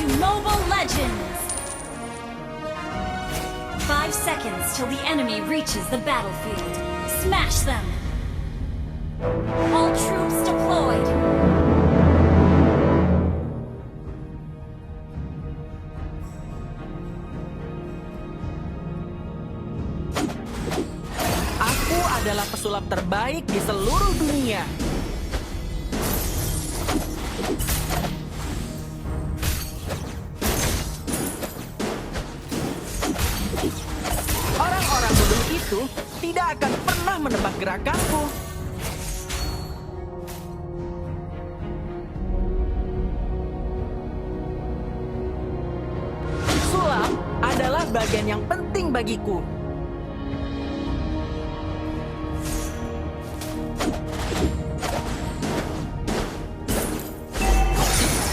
to Mobile Legends! 5 seconds till the enemy reaches the battlefield. Smash them! All troops deployed! Aku adalah pesulap terbaik di seluruh dunia. Orang-orang bodoh itu tidak akan pernah menebak gerakanku. Sulap adalah bagian yang penting bagiku.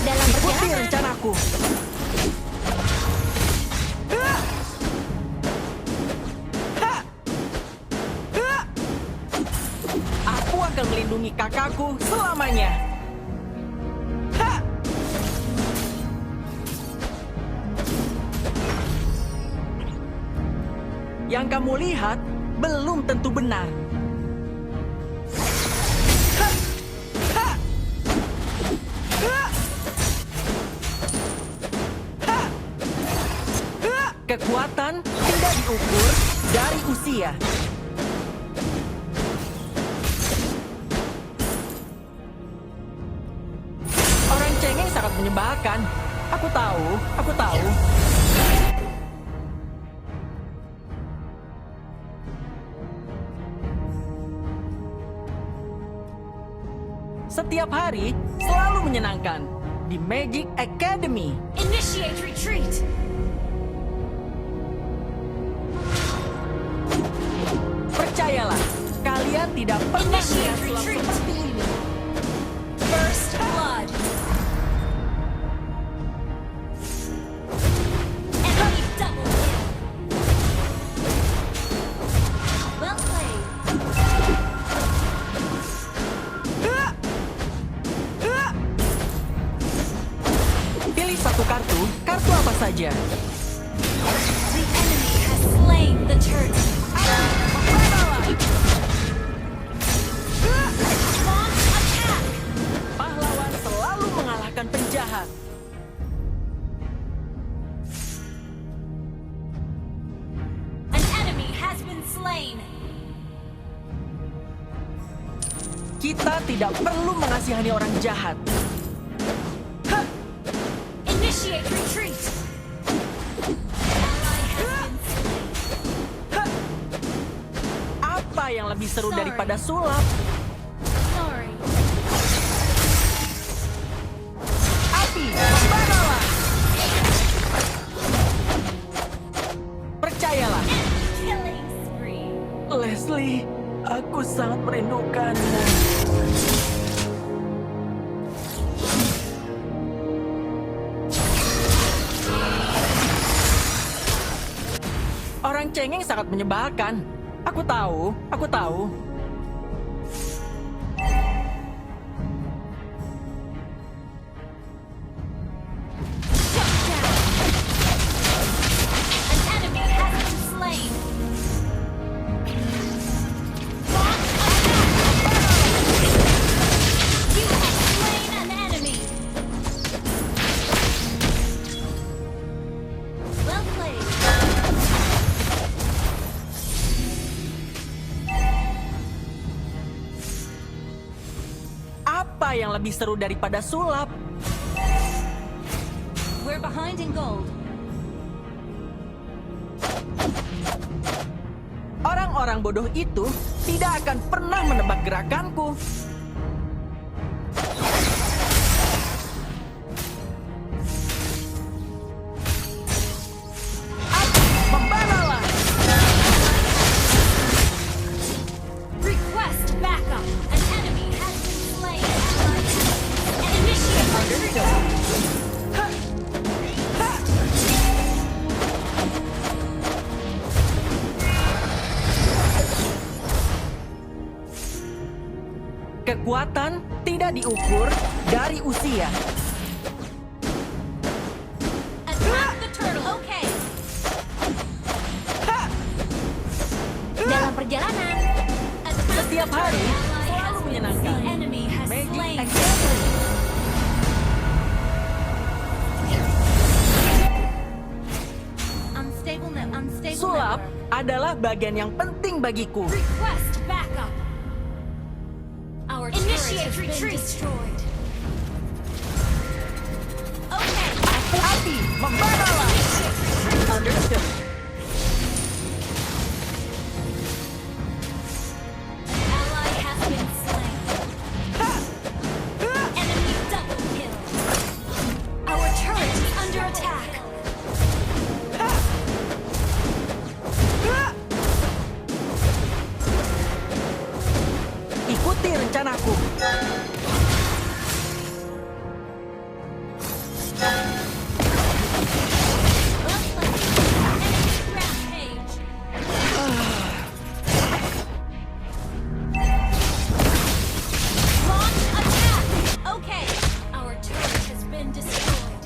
Dalam Ikuti perjalanan, rencanaku. Aku akan melindungi kakakku selamanya. Yang kamu lihat belum tentu benar. Kekuatan tidak diukur dari usia. Orang cengeng sangat menyebalkan. Aku tahu, aku tahu. Setiap hari selalu menyenangkan di Magic Academy. initiate retreat! Percayalah, kalian tidak pernah Initiate melihat sulap retreat. seperti ini. First blood! Enemy double kill! Well played! Pilih satu kartu, kartu apa saja. The enemy has slain the turtle! Launch attack! Pahlawan selalu mengalahkan penjahat. An enemy has been slain! Kita tidak perlu mengasihani orang jahat. Initiate retreat! Ally has been slain. Apa yang lebih seru Sorry. daripada sulap? Sorry. Api, membaralah! Percayalah, Killing spree. Leslie, aku sangat merindukanmu. Orang cengeng sangat menyebalkan. Aku tahu, aku tahu. Shut down. An enemy has been slain. Launch attack. You have slain an enemy. Well played. Apa yang lebih seru daripada sulap? We're behind in gold. Orang-orang bodoh itu tidak akan pernah menebak gerakanku. Api, membaralah! Request backup. An enemy has been slain. And initiate retreat. Kekuatan tidak diukur dari usia. adalah bagian yang penting bagiku. Request backup. Our initiate retreat. Destroyed. Okay. Api, membaralah. Understood. Ally has been slain. Enemy double kill. Our turret is under attack. Ikuti rencanaku. Enemy rampage. Launch attack. Okay. Our turret has been destroyed.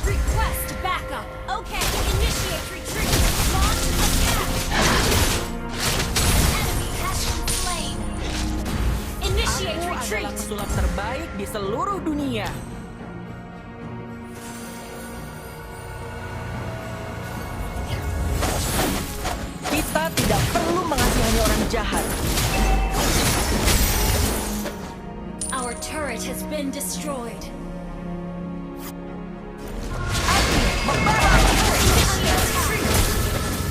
Request backup. Okay. Initiate retreat. Launch attack. Enemy has been slain. Initiate Aku adalah retreat. pesulap terbaik di seluruh dunia. Kita tidak perlu mengasihani orang jahat. Our turret has been destroyed.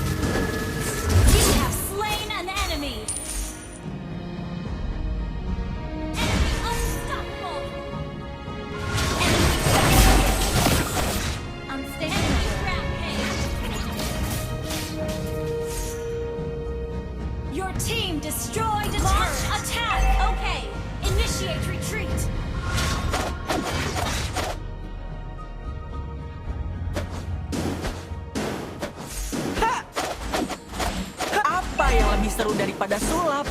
You have slain an enemy. Enemy unstoppable. Enemy rampage. Your team destroyed a launch attack. Okay, initiate retreat. Apa yang lebih seru daripada sulap?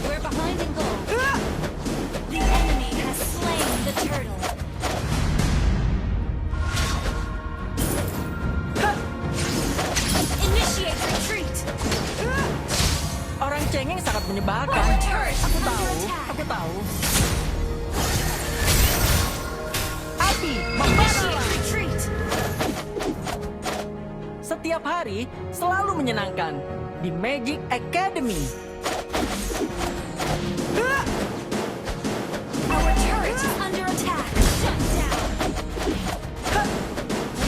We're behind in goal. The enemy has slain the turtle. Initiate retreat. Orang cengeng sangat menyebalkan. Our turret is Aku under tahu, attack. aku tahu. Api, Initiate membaralah. retreat. Setiap hari selalu menyenangkan di Magic Academy. Our turret is under attack. Shut down.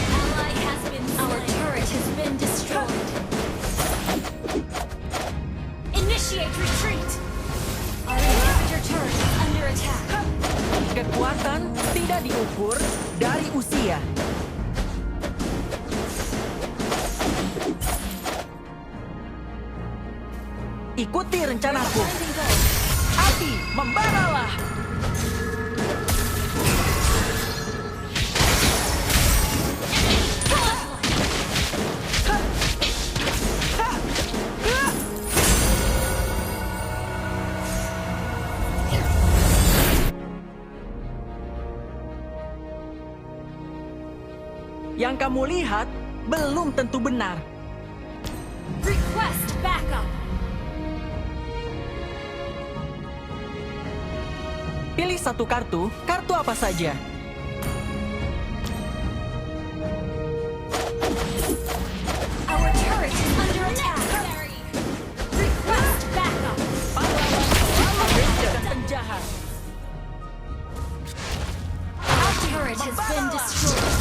Ally has been slain. Our turret has been destroyed. Initiate retreat. Our inhibitor turret is under attack. Kekuatan tidak diukur dari usia. Ikuti rencanaku. Behind in goal. Api, membaralah. Yang kamu lihat belum tentu benar. Request backup. Pilih satu kartu apa saja. Our turret is under attack. Request backup. Pahlawan selalu mencegah penjahat. Our turret has been destroyed.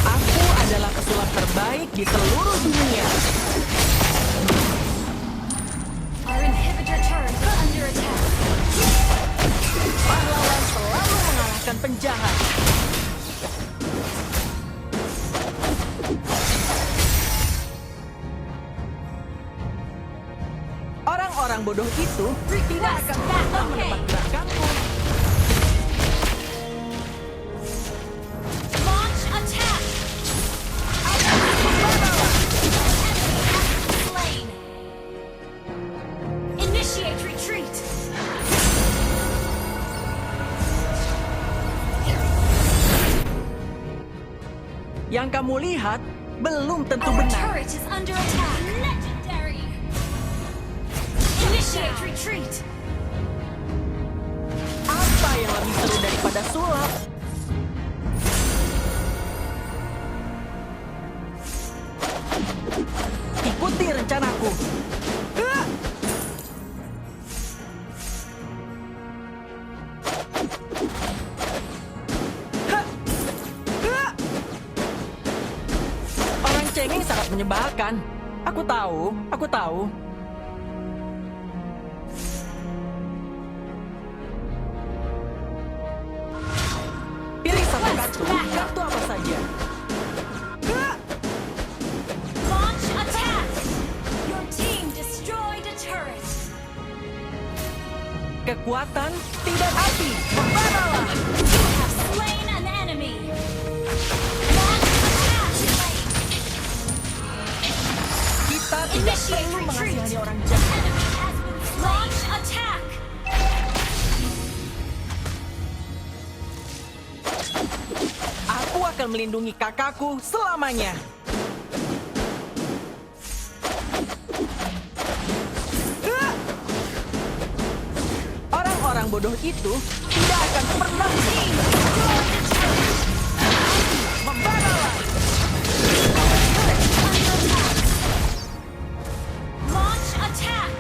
Aku adalah pesulap terbaik di seluruh dunia. Our inhibitor turret is under attack. Pahlawan selalu mengalahkan penjahat. Orang-orang bodoh itu tidak akan pernah menebak gerakanku. Launch attack. Slain. Initiate retreat. Yang kamu lihat belum tentu Our benar. turret is under attack. Legendary. Initiate retreat. Apa yang lebih seru daripada sulap. Ikuti rencanaku. Ah! Hah! Ah! Orang cengeng sangat menyebalkan. Aku tahu, aku tahu. Pilih satu kartu, kartu apa saja. Ah! Launch attack! Your team destroyed a turret. Kekuatan tidak api, membaralah. You have slain an enemy. Launch attack! Kita tidak Initiate perlu retreat. mengasihani orang jahat. Enemy has been slain. Launch attack! Aku akan melindungi kakakku selamanya. Ah! Orang-orang bodoh itu tidak akan pernah membaralah. Launch attack!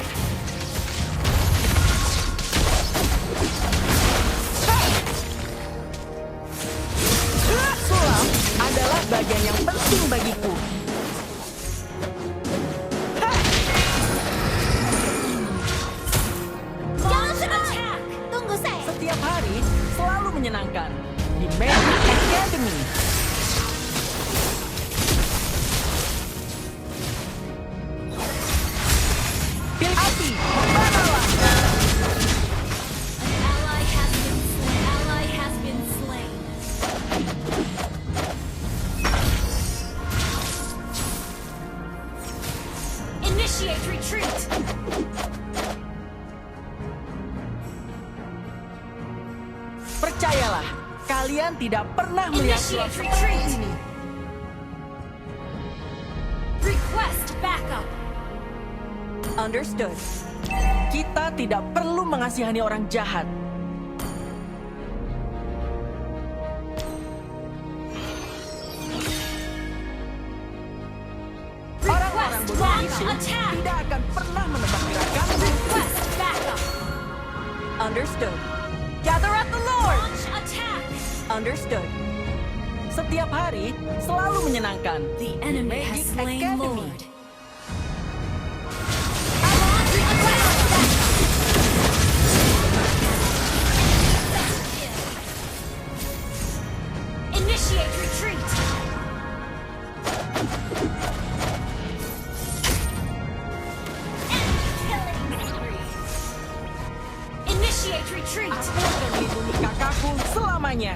Sulap adalah bagian yang penting bagiku. Launch attack! Tunggu saya. Setiap hari selalu menyenangkan di Magic Academy. Pilih api, membaralah. An ally has been slain. Ally has been slain. Initiate retreat. Percayalah, kalian tidak pernah melihat sulap Initiate seperti retreat. ini. Request backup. Understood. Kita tidak perlu mengasihani orang jahat. Orang-orang bodoh launch itu attack. tidak akan pernah menebak gerakanmu. Request backup. Understood. Gather at the Lord. Launch attack. Understood. Setiap hari selalu menyenangkan. The enemy Magic has slain Academy. Lord. Launch attack. Initiate retreat. Enemy killing spree. Initiate retreat. Aku akan melindungi kakakku selamanya.